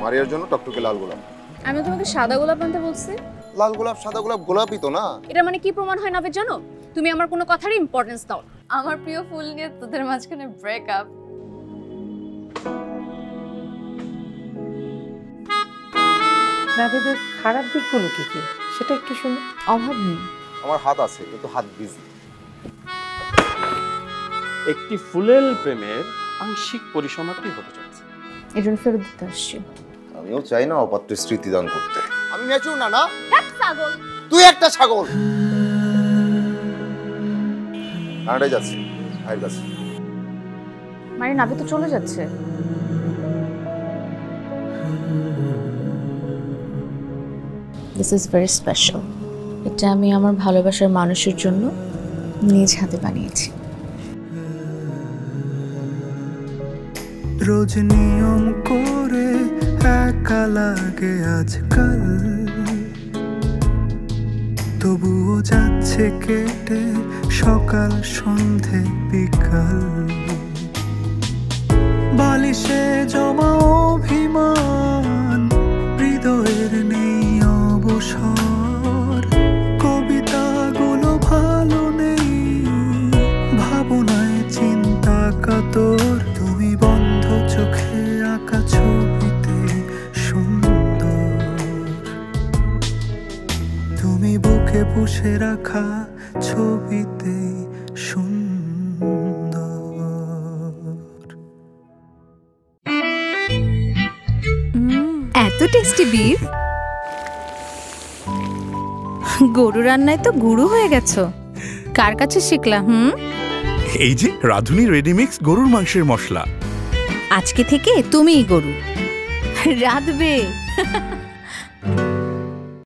মারিয়ার জন্য টকটকে লাল গোলাপ। আমি তোমাকে সাদা গোলাপ আনতে বলছি। লাল গোলাপ সাদা গোলাপ গোলাপই তো না। এটা মানে কি প্রমাণ হয় নাবে জানো? তুমি আমার কোনো কথারই ইম্পর্টেন্স দাও না। আমার প্রিয় ফুল নিয়ে তোদের মাঝখানে ব্রেকআপ। নাবিদের খারাপ দিকগুলো কি কি সেটা একটু শুনি। অভাব নেই, আমার হাত আছে কিন্তু হাত বিজি। একটি ফুলেল প্রেমের আংশিক পরিসমাপ্তি হতে যাচ্ছে। এই জন্য ফেরত দিতে আসছি। আমিও চাই না অপাত্রের স্মৃতি দান করতে। আমি ম্যাচুর না না। ছাগল তুই একটা ছাগল। কানাডায় যাচ্ছি ভাইয়ের কাছে। মানে নাবি তো চলে যাচ্ছে। This is very special. এটা আমি আমার ভালোবাসার মানুষের জন্য নিজ হাতে বানিয়েছি। রোজ নিয়ম করে একা লাগে আজকাল, তবুও যাচ্ছে কেটে সকাল সন্ধে বিকাল। বালিশে জমা অভিমান, হৃদয়ের নেই অবসর। কবিতাগুলো ভালো নেই, ভাবনায় চিন্তা কাতর। তুমি বন্ধ চোখে আঁকা ছবিতে সুন্দর, তুমি বুকে পুষে রাখা ছবিতে এত টেস্টি বিফ। গরু রান্নায় তো গুরু হয়ে গেছো। কার কাছে শিখলা? এই যে রাধুনী রেডিমিক্স গরুর মাংসের মশলা। আজকে থেকে তুমিই গরু রাঁধবে।